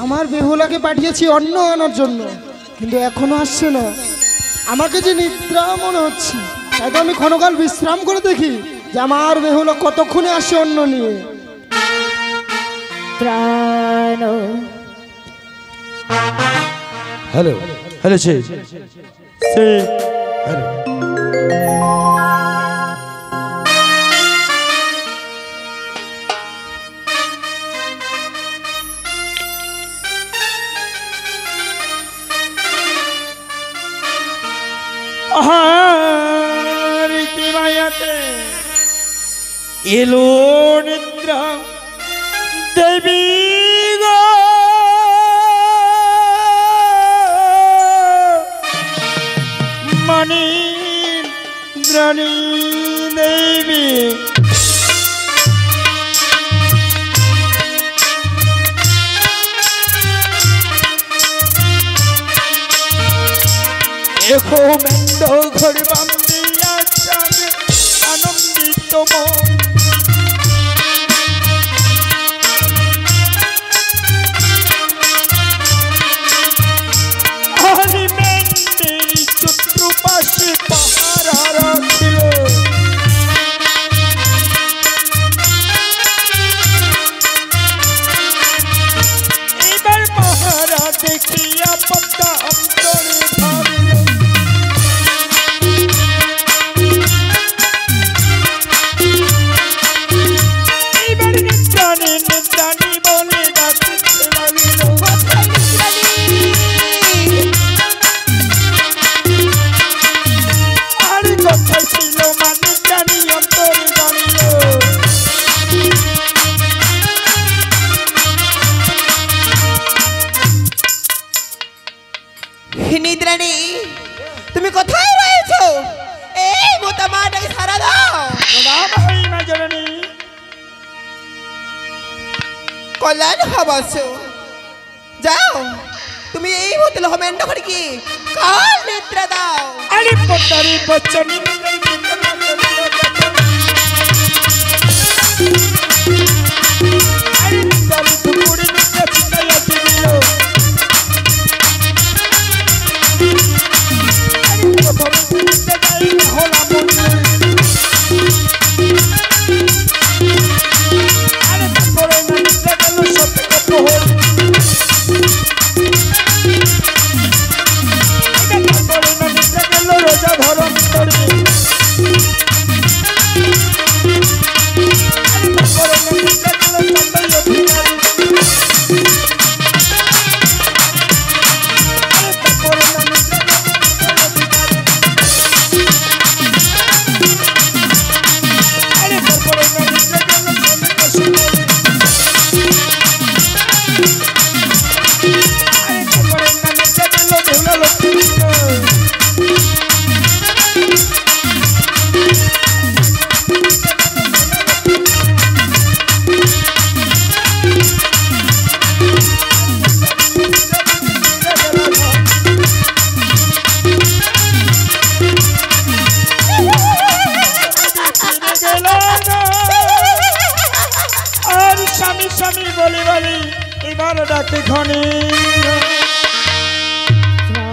আমার বেহুলাকে পাঠিয়েছি অন্ন আনার জন্য, কিন্তু এখনো আসছে না। আমাকে যে নিদ্রা মনে হচ্ছে, তাই তো আমি ক্ষণকাল বিশ্রাম করে দেখি যে আমার বেহুলা কতক্ষণে আসে অন্ন নিয়ে। প্রাণ হ্যালো হ্যালো সে হ্যালো এলো নিদ্রা দেবী গো, মণি দ্রাণী দেবী এখো মেন্দ ঘর বান্দিয়া চাঁদ আনন্দিত মন, হরি মেন্দের চতুর্পাশে পাহারা রাখিল, এবার পাহারা দেখিয়া পদ্মা অন্তরে ভাবিল, এবার নিদ্রাণী নিদ্রাণী বলে ডাকিতে লাগিল, আর কোথায় ছিল মানে জানি অন্তরে জানিল, নিদ্রাণী তুমি কোথায় রয়েছো? এই মোটা মাটাকে সারা দাও। রাম হই না জননী, কল্যাণ হবাস, যাও তুমি এই হোটেল হোমেন্ড করে কি কাল নিদ্রা দাও। আরে পদ্মারি বচনী রোজা ধরম করবে,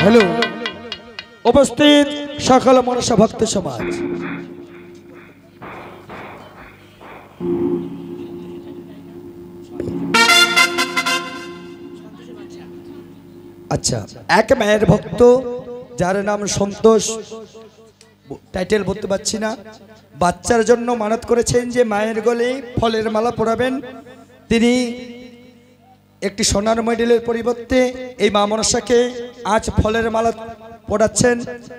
হ্যালো উপস্থিত সকল মনসা ভক্ত সমাজ, আচ্ছা এক মায়ের ভক্ত যার নাম সন্তোষ, টাইটেল বলতে পারছি না, বাচ্চার জন্য মানত করেছেন যে মায়ের গলে ফলের মালা পরাবেন। তিনি একটি সোনার মেডেলের পরিবর্তে এই মা মনসাকে আজ ফলের মালা পড়াচ্ছেন।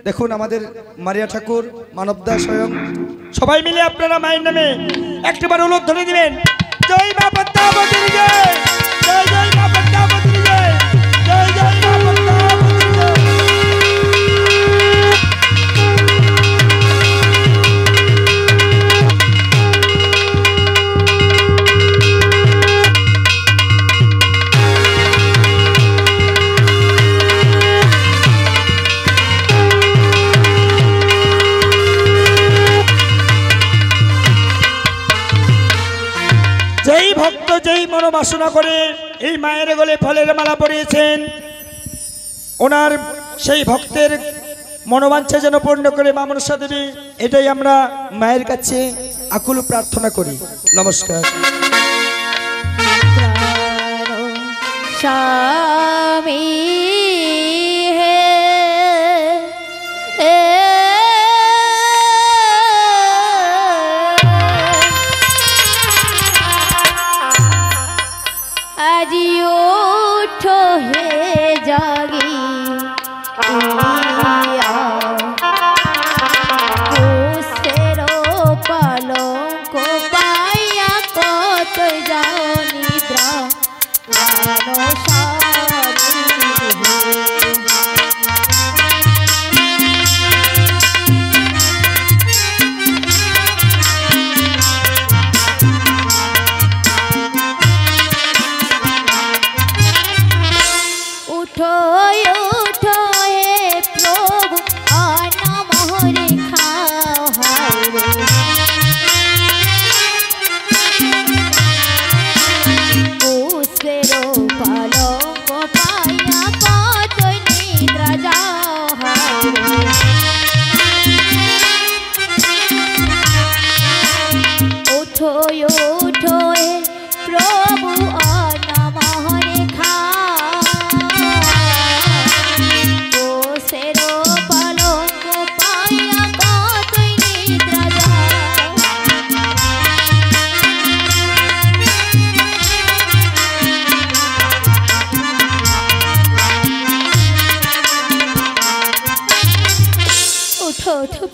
দেখুন আমাদের মারিয়া ঠাকুর, মানবদা স্বয়ং, সবাই মিলে আপনারা মায়ের নামে একটিবার উলুধ্বনি ধরে দিবেন। জয় মা পদ্মাবতীর জয়, জয় জয় মা পদ্মাবতীর জয়, জয় জয় মা পদ্মাবতীর জয়। ভক্ত যেই মনোবাসনা করে এই মায়ের গলে ফলের মালা পরিয়েছেন, ওনার সেই ভক্তের মনোবাঞ্ছা যেন পূর্ণ করে মা মনসা দেবী, এটাই আমরা মায়ের কাছে আকুল প্রার্থনা করি। নমস্কার। স্বামী আজি ওঠো হে জাগি পালঙ্ক পাইয়া কত যাও নিদ্রা উঠো উঠো হে প্রভু আনা মোহরে খাও হারে পুষ্পেরো পালঙ্ক পাইয়া কত নিদ্রা যাও হারে উঠো উঠো হে প্রভু আনা মোহরে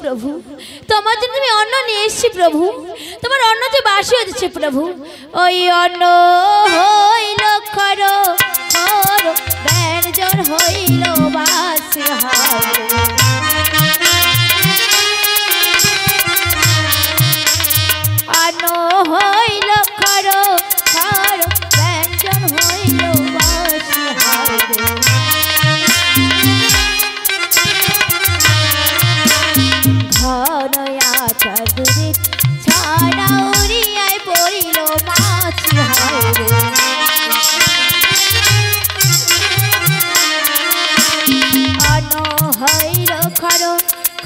প্রভু, তোমার জন্য আমি অন্ন নিয়ে এসেছি প্রভু। তোমার অন্ন যে বাসি হচ্ছে প্রভু, ওই অন্ন হইল খর খর ব্যঞ্জন হইল বাসি অন্ন হইল খর খর ব্যঞ্জন হইল বাসি ঘনয়াচুরি ছাড়া উড়িয়ায় পড়িল মাছি হারে অন্ন হইল খর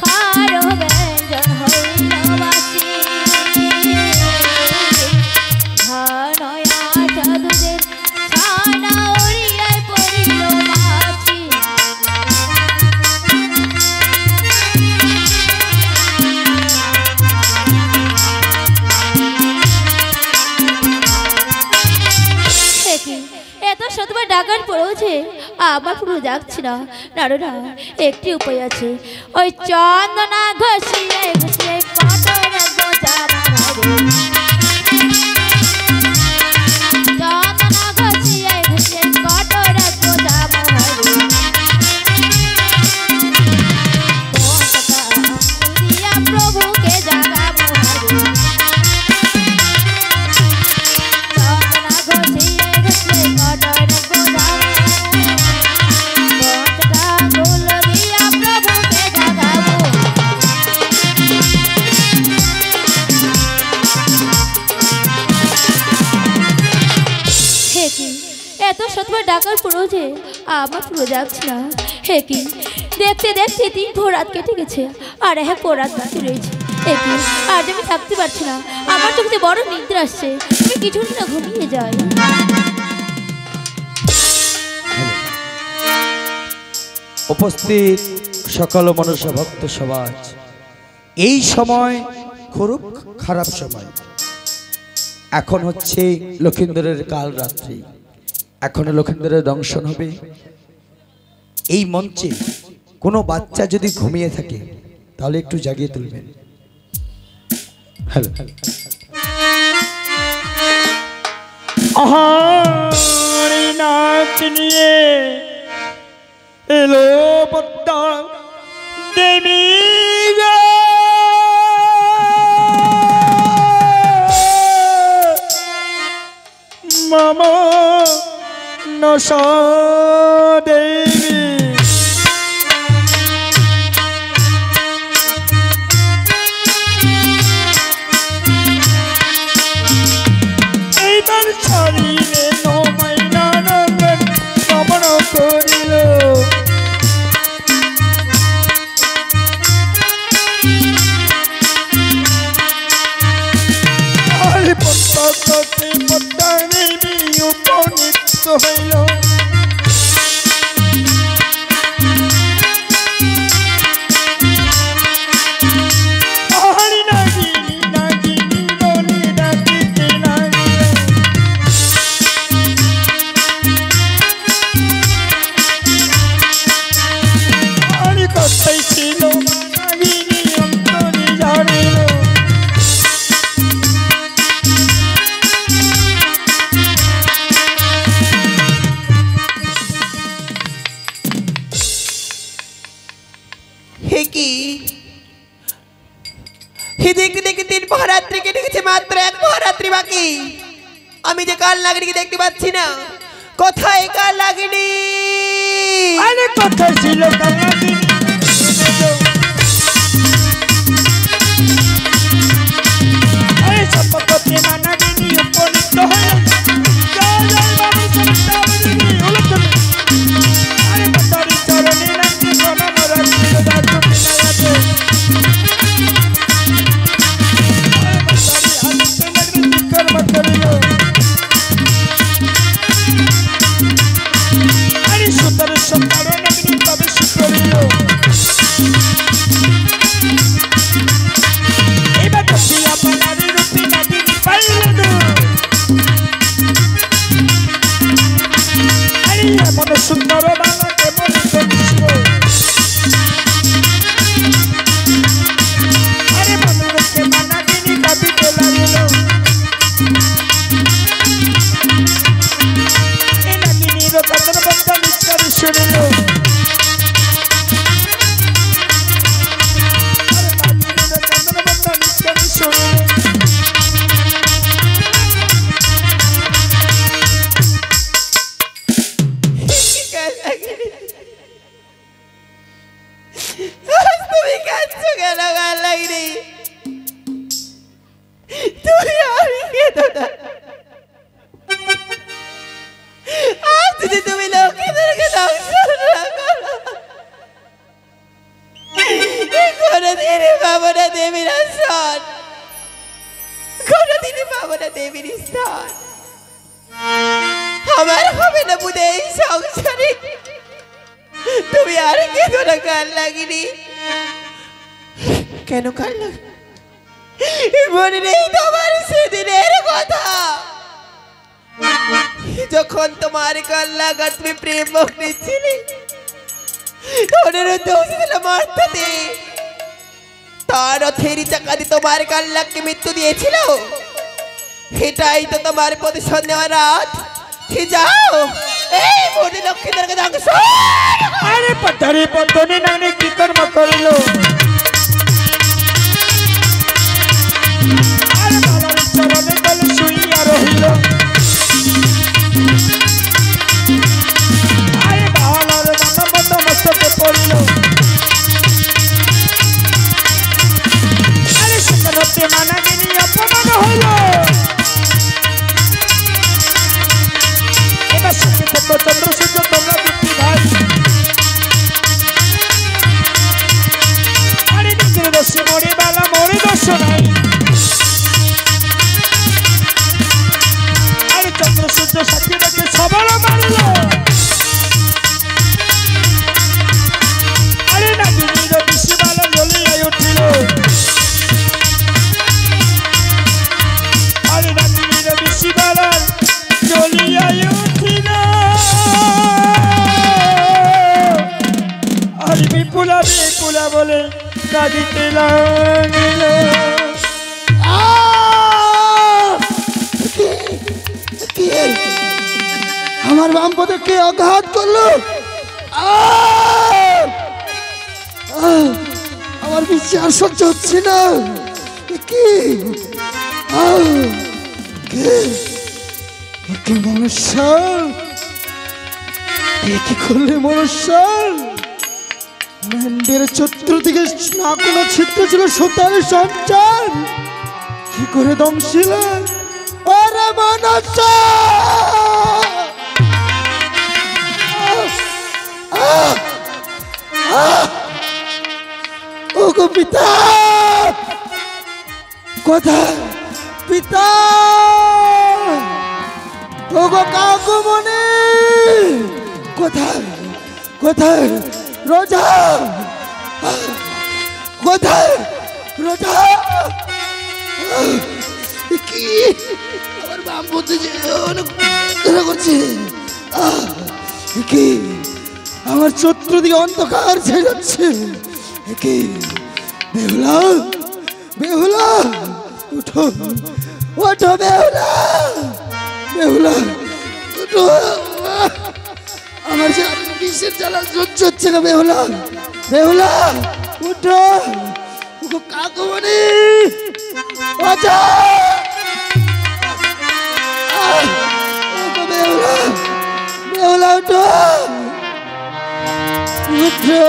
খর ব্যঞ্জন হইল বাসি ঘনয়াচুরি ছাড়া উড়িয়ায় পড়িল মাছি এত শতবার ডাকার পড়েও যে আমার পুরো যাচ্ছি না। না একটি উপায় আছে, ওই চন্দনা ঘষিয়ে ঘষিয়ে পাটা রাখবো জামা চন্দনা ঘষিয়ে ঘষিয়ে পাটা রাখবো জামা দিয়া প্রভুকে জাগাবো এত শতবার ডাকার পড়েও যে আমার পুরো যাচ্ছে না। হে কি, দেখতে দেখতে 3 ভোর রাত কেটে গেছে আর এক ভোর রাত বাকি রয়েছে। হে কি, আজ আমি থাকতে পারছি না, আমার চোখে বড় নিদ্রা আসছে, আমি কিছু না ঘুমিয়ে যাই। উপস্থিত সকল মনসা ভক্ত সমাজ, এই সময় খুব খারাপ সময়। এখন হচ্ছে লক্ষিন্দরের কাল রাত্রি, এখন লক্ষিন্দরের দংশন হবে। এই মঞ্চে কোনো বাচ্চা যদি ঘুমিয়ে থাকে তাহলে একটু জাগিয়ে তুলবেন। হ্যালো আহার নাচ নিয়ে এলো পদ্মা দেবী মামা নশা দেবী। এইবার হরিণে নমাই নারায়ণ গমন করিল হরি পদ্মতে পদ্মাদেবী উপনীত হইল দেখতে দেখতে 3 মহারাত্রি কেটে গেছে, মাত্র 1 মহারাত্রি বাকি। আমি যে কাল নাগিনীকে দেখতে পাচ্ছি না, কোথায় কাল নাগিনী? আরে কোথায় ছিল কাল নাগিনী? আরে সম্পর্কে নাগিনী উপনীত হয়ে জয় জয় বাবু সন্তাবনী উলটন আরে পতারি চরণে নাগিনী প্রণাম রাখিল দাসু বিনায়াতে সুন্দর বাংলাকে মনে করিছিল আরে মনুরকে মানাগিনী দাবিতে লাগিল এই নাগিনীর কদর বন্ধ নিষ্কার শুনিল আরে নাগিনীর কদর বন্ধ নিষ্কার শুনিল তুমি কাঁদছো কেন কাল নাগিনী? তুমি আর কেঁদো না। আজ যদি তুমি লক্ষ্মীদেরকে ধ্বংস না করো, কোনোদিনই পাবো না দেবীর আসন, কোনোদিনই পাবো না দেবীর স্থান। আমার হবে না বুঝে এই সংসারে। তুমি আর কেঁদো না কাল নাগিনী। কেন কাল নাগিনী? মনে নেই তোমার সেদিনের কথা, যখন তোমার কাল লাগা তুমি প্রেম ভক্তি ছিলে, অনুরোধ হয়েছিল মারতে, তার রথের চাকা দিয়ে তোমার কাল লাগকে মৃত্যু দিয়েছিল। এটাই তো তোমার প্রতিশোধ নেওয়ার রাত। যাও এই মনে লক্ষ্মীদেরকে ধ্বংস। আরে পতারি পতনি নাগিনী কি কর্ম করিল? আরে বাবার চরণে তলে শুইয়া রহিল। আরে বাবার মানবত মস্তকে পড়িল। আরে সেখানে মানাগিনী অপমান হইল। এবার সত্যি সত্য চন্দ্র সূর্য তোমরা দুটি ভাই। আরে নিজের দোষে মরে বেলা মরে দোষ নাই। আরে চন্দ্র সূর্য সাথে রেখে সবার মারিল। আরে নাগিনীর বেশি বেলা জ্বলিয়াই উঠিল। আরে নাগিনীর বেশি বেলা জ্বলিয়াই উঠিল। আরে বিপুলা বিপুলা বলে কাঁদিতে লাগিল। আমার বাম পদে কে আঘাত করলো? আমার বিচার সহ্য হচ্ছে না। কি মনুষ্যাল, কি করলে মনুষ্যাল? মেন্ডের চতুর্দিকে না কোনো ছিদ্র ছিল, সুতার সঞ্চার কি করে দমশিল? ওরে রে মনসা ওগো পিতা কোথায় পিতা ওগো কাকুমণি কোথায় কোথায় রোজা কোথায় রোজা কি আমার বাম বলতে যে অনেক ধরা করছে কি আমার চতুর্দিকে অন্ধকার ছেড়ে যাচ্ছে কি বেহুলা বেহুলা উঠো ওঠো বেহুলা বেহুলা উঠো আমার যে বিষের জ্বালা সহ্য হচ্ছে না বেহুলা বেহুলা উঠো ওগো কাকুমণি ওঠো ওগো বেহুলা বেহুলা উঠো উঠো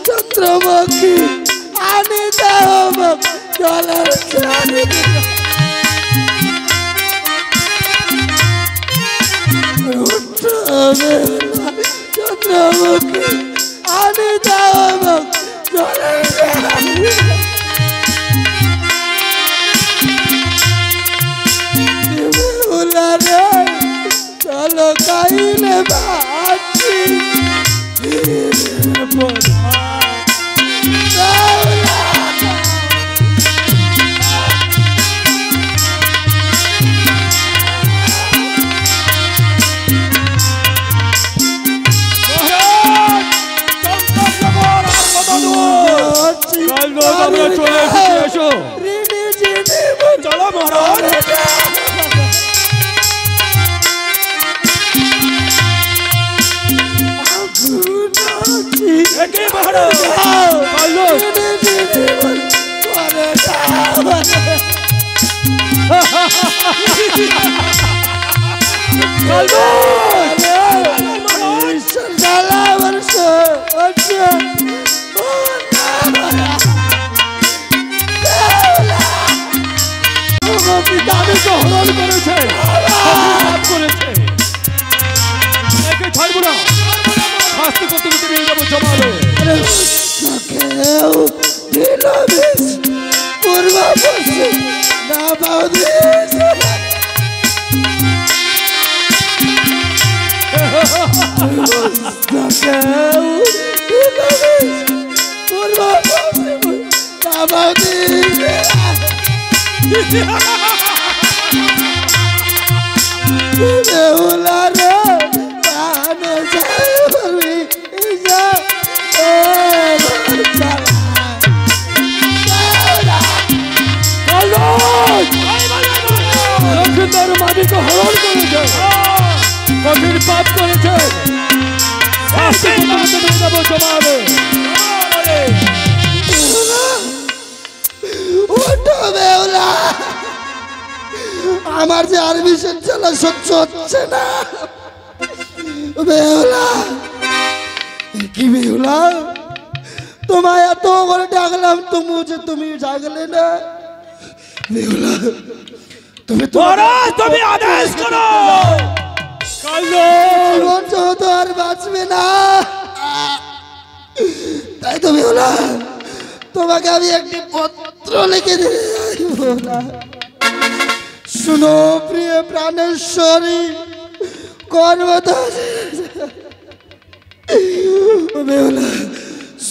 চন্দ্রমুখী আনি দাও জলের চানি চন্দ্রমুখী আনি দাও জলের চানি চলো কাইলে বাঁচি চলো মহারাজ একে মহারাজ হরণ করেছে একে ছাড়বো না শাস্তি করতে করতে নিয়ে যাবো জমালে বেহুলা রে প্রাণে যাবি যা ও লক্ষ্মীদার মাটিকে হরণ করেছে, কঠিন পাপ করেছে, আমার যে আর বিষের জ্বালা সহ্য হচ্ছে না। বেহুলা, কি বেহুলা, তোমায় এত করে ডাকলাম তবু যে তুমি জাগলে না। বেহুলা, তুমি তুমি আদেশ করো। জীবন যেহেতু আর বাঁচবে না, তাই তো বেহুলা তোমাকে আমি একটি পত্র লিখে দিতে চাই। বেহুলা, শুনো প্রিয় প্রাণেশ্বরী কর্মদা, বেহুলা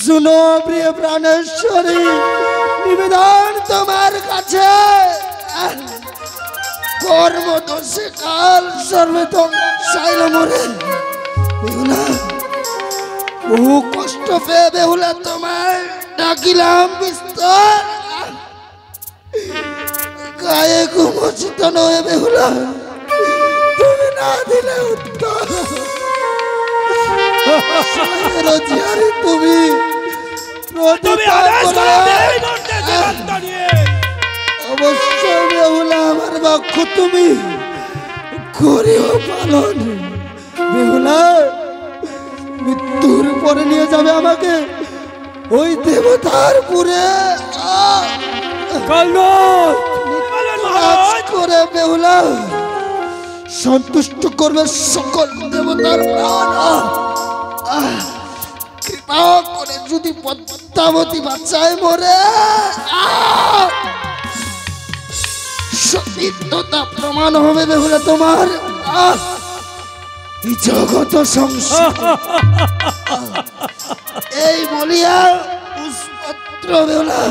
শুনো প্রিয় প্রাণেশ্বরী, নিবেদন তোমার কাছে, কর্মদোষে কাল সর্বতম চাইল মরে। বেহুলা, বহু কষ্ট পেয়ে বেহুলা তোমায় ডাকিলাম বিস্তর, গায়ে কুমোচিত নয় বেহুলা, তুমি না দিলে উত্তর তুমি অবশ্যই বেহুলা আমার বাক্য তুমি করিও পালন। বেহুলা, মৃত্যুর পরে নিয়ে যাবে আমাকে ওই দেবতার পুরে করে বেহুলা সন্তুষ্ট করবে সকল দেবতার প্রাণ। কৃপা করে যদি পদ্মাবতী বাচ্চায় মরে সতীর্থতা প্রমাণ হবে বেহুলা তোমার এই জগত সংসার। এই বলিয়া পুষ্পত্র বেহুলা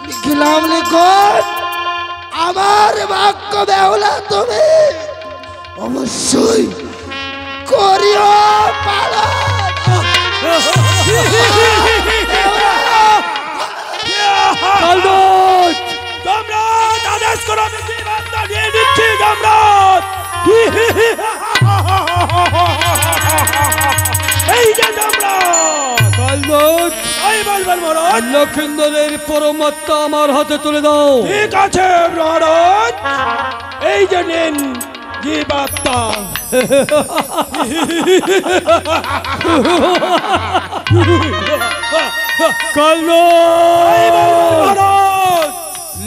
লিখিলাম লিখন, আমার বাক্য বেহুলা তুমি অবশ্যই করিও পালন। সম্রাট আদেশ করো, আমি জীবনটা দিয়ে দিচ্ছি সম্রাট। এই যে সম্রাট, এই বলবেন মহারাজ, লক্ষিন্দরের পরমাত্মা আমার হাতে তুলে দাও। ঠিক আছে মহারাজ, এই যে নিন জীবাত্মা।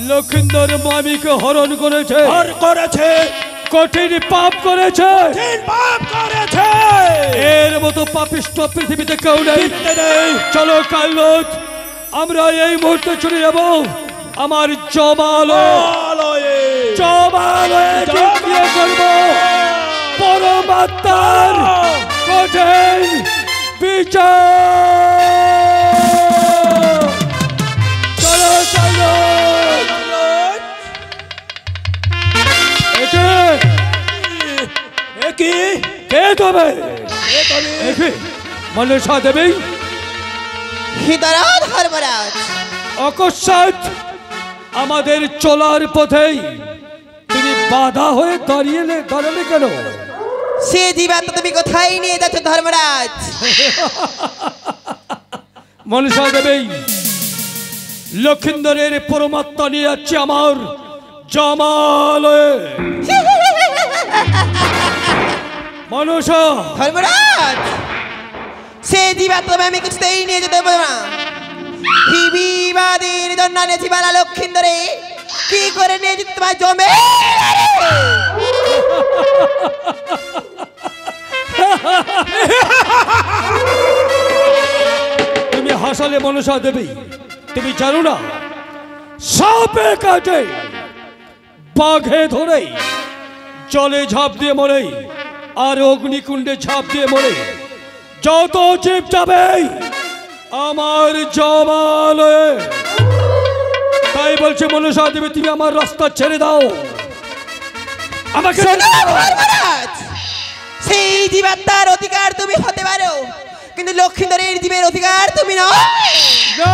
লক্ষিন্দর মামিকে হরণ করেছে, কঠিন পাপ করেছে, এর মতো পাপিষ্ঠ পৃথিবীতে কেউ নেই। চলো কালনাথ, আমরা এই মুহূর্তে চলে যাব আমার জমালয়ে করব পরমাত্মার কঠিন বিচার। চলো কালনাথ। কে তবে মনসা দেবী? হিতারা ধর্মরাজ, অকস্মাৎ আমাদের চলার পথেই তুমি বাধা হয়ে দাঁড়ালে কেন? সে জীবাত্মা তুমি কোথায় নিয়ে যাচ্ছ ধর্মরাজ? মনসা দেবী, লক্ষিন্দরের পরমাত্মা নিয়ে যাচ্ছে আমার জমালয়ে। মনসা, ধর্মরাজ, সে জীবাত্মা আমি কিছুতেই নিয়ে যেতে পারবো না। বিবাদের জন্য এনেছি বালা লক্ষিন্দরে, কি করে নিয়ে যেতে তোমার জমে? তুমি হাসালে মনসা দেবী, তুমি জানো না সাপে কাটে, বাঘে ধরে, জলে ঝাঁপ দিয়ে মরে, আর অগ্নিকুণ্ডে ঝাঁপ দিয়ে মরে যত জীব যাবে আমার জমালয়ে। তাই বলছে মনসা দেবী, তুমি আমার রাস্তা ছেড়ে দাও। আমাকে শোনো ধর্মরাজ, সেই জীবাত্মার অধিকার তুমি হতে পারো, কিন্তু লক্ষ্মীধরের জীবের অধিকার তুমি নও। না!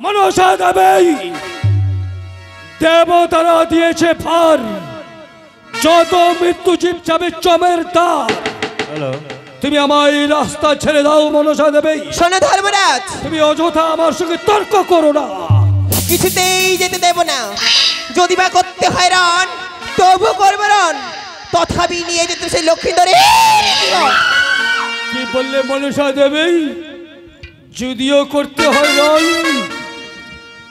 মনসা দেবী, দেবতারা দিয়েছে ফার, যত মৃত্যু জীব যাবে চমের তার। তুমি আমার এই রাস্তা ছেড়ে দাও মনসা দেবী। শোনো ধর্মরাজ, তুমি অযথা আমার সঙ্গে তর্ক করো না। কিছুতেই যেতে দেব না। যদি বা করতে হয় রণ, তবু করবো রণ। তথাপি নিয়ে যেতে সেই লক্ষ্মীধরে। কি বললে মনসা দেবী? যদিও করতে হয় রণ,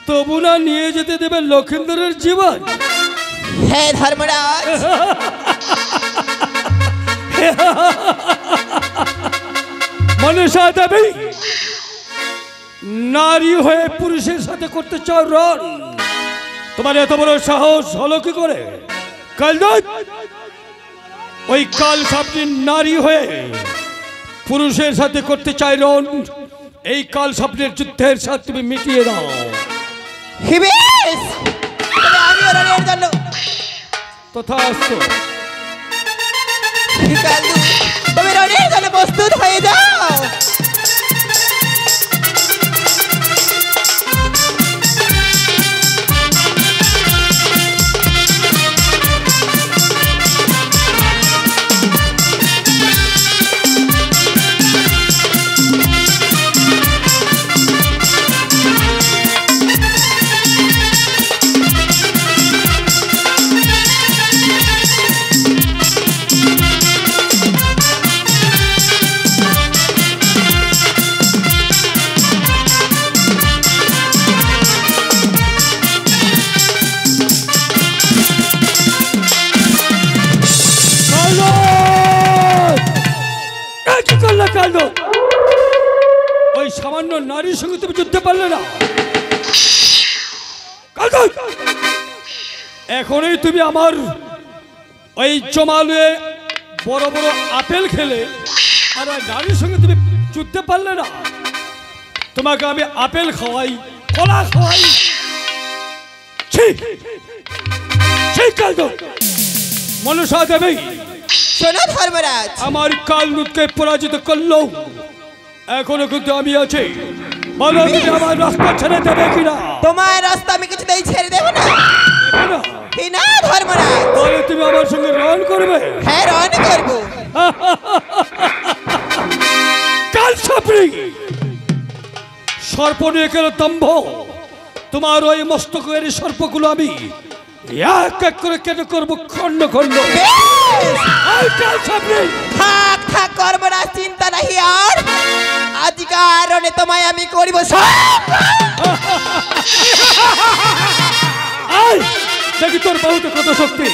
তবু না নিয়ে যেতে দেবে লক্ষিন্দরের জীবন? হ্যাঁ ধর্মরাজ। মনসা দেবী, নারী হয়ে পুরুষের সাথে করতে চাও রণ? তোমার এত বড় সাহস হলো কি করে? কালদূত, ওই কাল সাপটি নারী হয়ে পুরুষের সাথে করতে চাই রণ। এই কাল সাপের যুদ্ধের সাথে তুমি মিটিয়ে দাও। হিবেশ, তবে আমি রণের জন্য তথাস্তু। তুমি রণের জন্য প্রস্তুত হয়ে যাও। ওই সামান্য নারীর সঙ্গে তুমি যুদ্ধে পারলে না? এখনই তুমি আমার ওই জমালুয়ে বড় বড় আপেল খেলে আর ওই নারীর সঙ্গে তুমি যুদ্ধে পারলে না? তোমাকে আমি আপেল খাওয়াই, কলা খাওয়াই। মনসা দেবী, শোনো ধর্মরাজ, আমার কালদূতকে পরাজিত করলো, এখনো কিন্তু আমি আছি। বলো তুমি আমার রাস্তা ছেড়ে দেবে কিনা? তোমার রাস্তা আমি কিছুতেই ছেড়ে দেব না। না ধর্মরাজ, বলো তুমি আমার সঙ্গে রণ করবে? হ্যাঁ রণ করবো। কাল সাপড়ি, সর্প নিয়ে কেন দম্ভ? তোমার ওই মস্তকের সর্পগুলো আমি এক এক করে কেটে করবো খন্ড খন্ড। কাল সাপড়ি, থাক থাক ধর্মরাজ, চিন্তা নাহি আর। আজকার রণে তোমায় আমি করিব দেখি তোর বাহুতে কত শক্তি।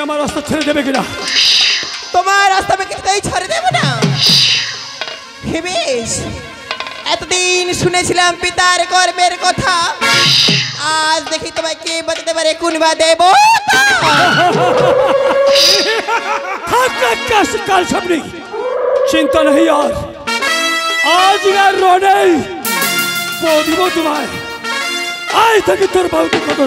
আমার রাস্তা ছেড়ে দেবে কিনা? তোমার রাস্তা আমি কিছুতেই ছেড়ে দেব না। হিমেশ, এতদিন শুনেছিলাম পিতার কর্মের কথা, আজ দেখি তোমায় কে বাঁচাতে পারে, কোন বা দেব। কাল সামনে চিন্তা নেই আর, আজ আর রণে দিব তোমায়। আয় থাকি তোর বাবুকে কত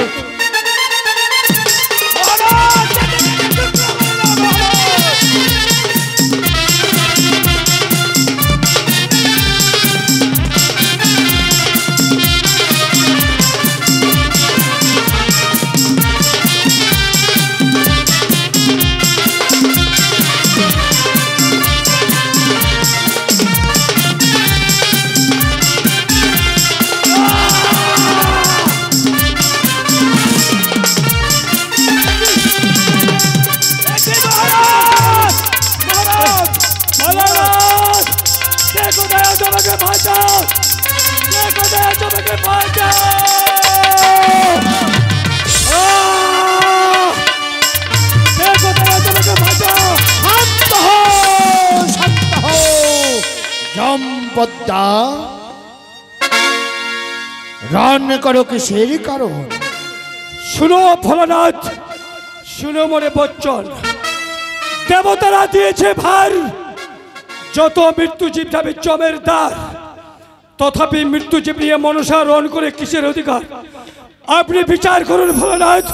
কে কোথায় আছো আমাকে বাঁচাও! কে কোথায় আছো আমাকে বাঁচাও! শান্ত হও, শান্ত হও। জমপদ্দা, রান করো কিসের কারণ? শুনো ভোলানাথ, শুনো মনে বচ্চন, দেবতারা দিয়েছে ভার, যত মৃত্যুজীব যাবে জমের দ্বার, তথাপি মৃত্যুজীব নিয়ে মনসা রণ করে কিসের অধিকার? আপনি বিচার করুন ভোলানাথ।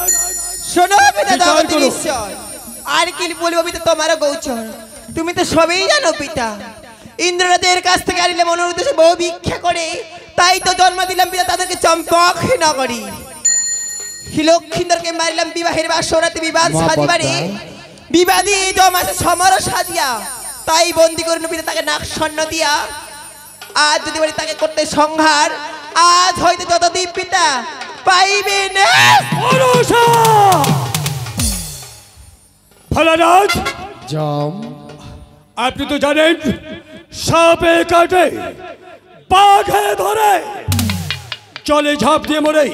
শোনো পিতা বিচার জগতের করো। ঈশ্বর, আর কি বলবো পিতা তোমার গোচর, তুমি তো সবই জানো পিতা। ইন্দ্রনাথের কাছ থেকে আনিলে মনের উদ্দেশ্যে বহু ভিক্ষা করে, তাই তো জন্ম দিলাম পিতা তাদেরকে চম্পক নগরী। লক্ষিন্দরকে মারিলাম বিবাহের বাসরাতে বিবাদ সাজিবারে, বিবাদী জমাসে সমর সাজিয়া, তাই বন্দি করুন পিতা তাকে নাক স্বর্ণ দিয়া। আজ যদি বলি তাকে করতে সংহার, আজ হয়তো যত দ্বীপ পিতা পাইবে না। মনসা! ভোলানাথ, জম, আপনি তো জানেন সাপে কাটে, বাঘে ধরে, জলে ঝাঁপ দিয়ে মরে,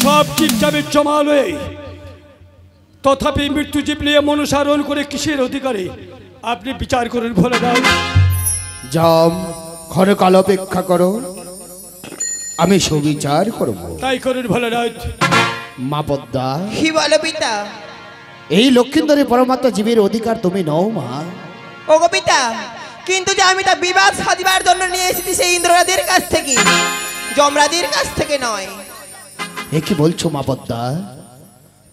সব চিপচাপে জমালে, তথাপি মৃত্যুজীব নিয়ে মনুসারণ করে কিসের অধিকারে? আপনি বিচার করুন ভোলানাথ। জম, ক্ষণকাল অপেক্ষা করো, আমি সুবিচার করব। তাই করুন ভোলানাথ। মা পদ্মা, কি বলো পিতা? এই লক্ষিন্দরে পরমাত্মা জীবের অধিকার তুমি নও মা। ওগো পিতা, কিন্তু যে আমি তা বিবাদ সাজিবার জন্য নিয়ে এসেছি সেই ইন্দ্ররাজের কাছ থেকে, যমরাজের কাছ থেকে নয়। এ কি বলছো মা পদ্মা?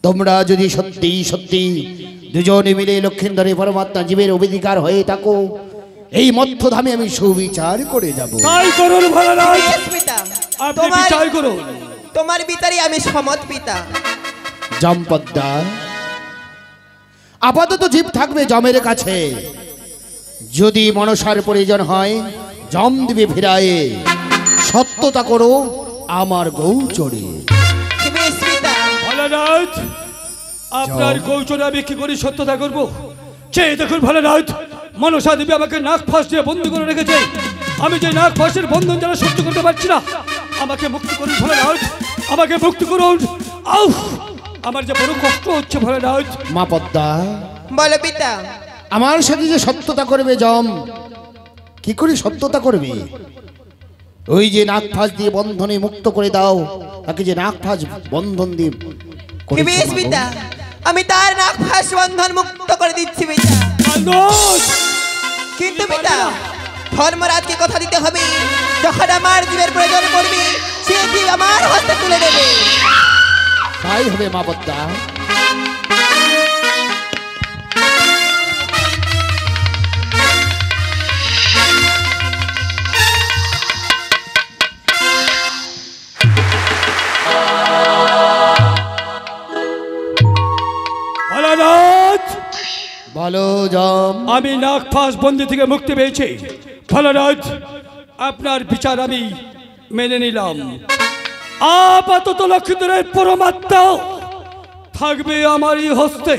তোমরা যদি সত্যি সত্যি দুজনে মিলে লক্ষিন্দরে পরমাত্মা জীবের অধিকার হয়ে থাকো, এই মধ্যধামে আমি সুবিচার করে যাব। তাই করুন ভোলানাথ, Yes, পিতা, আপনি বিচার করুন। তোমার বিচারে আমি সম্মত পিতা। জমপদ্মা, আপাতত জীব থাকবে জমের কাছে, যদি মনসার প্রয়োজন হয় জম দিবে ফিরায়ে, সত্যতা করো আমার গৌচরে। বেশ পিতা। ভোলানাথ, আপনার গৌচরে আমি কি করে সত্যতা করবো? চেয়ে দেখুন ভোলানাথ, মনসা দেবী আমাকে নাক ফাঁস দিয়ে বন্দি করে রেখেছে। আমি যে নাক ফাঁসের বন্ধন যারা সহ্য করতে পারছি না, আমাকে মুক্তি করুন ভোলানাথ, আমাকে মুক্তি করুন। আউ, আমার যে বড় কষ্ট হচ্ছে ভোলানাথ। মা পদ্মা, বলো পিতা। আমার সাথে যে সত্যতা করবে জম, কি করে সত্যতা করবে? ওই যে নাক ফাঁস দিয়ে বন্ধনে মুক্ত করে দাও, তাকে যে নাক ফাঁস বন্ধন দিয়ে করেছো বেশ মা গো। পিতা, আমি তার নাক ফাঁস বন্ধন মুক্ত করে দিচ্ছি পিতা। কালদোষ! কিন্তু পিতা, ধর্মরাজকে কথা দিতে হবে, যখন আমার জীবের প্রয়োজন পড়বে সে জীব আমার হস্তে তুলে দেবে। তাই হবে মা পদ্মা। ভোলানাথ, বলো জম। আমি নাক ফাঁস বন্দি থেকে মুক্তি পেয়েছি। ভোলানাথ, আপনার বিচার আমি মেনে নিলাম। আপাতত লক্ষিন্দরের পরমাত্মা থাকবে আমারই হস্তে।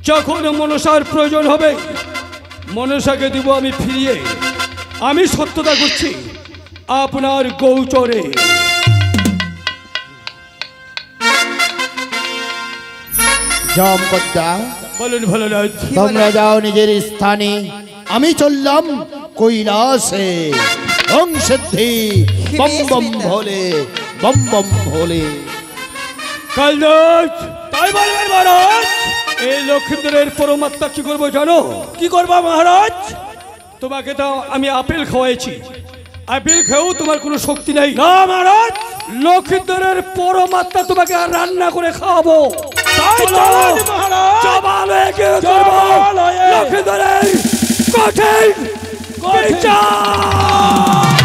যখন মনসার প্রয়োজন হবে মনসাকে দিব আমি ফিরিয়ে। আমি সত্যতা করছি আপনার গৌচরে। জমপদ্মা, বলুন ভোলানাথ। তোমরা যাও নিজের স্থানে, আমি চললাম কৈলাসে। ওং সিদ্ধি বম বম ভোলে, বম বম ভোলে। কালদোষ, তাই বলবেন মহারাজ। এই লক্ষিন্দরের পরমাত্মা কি করবো জানো? কি করবা মহারাজ? তোমাকে তো আমি আপেল খাওয়াইছি, আপেল খেয়েও তোমার কোনো শক্তি নেই। না মহারাজ, লক্ষিন্দরের পরমাত্মা তোমাকে আর রান্না করে খাওয়াবো। লক্ষিন্দরের কঠিন বিচার।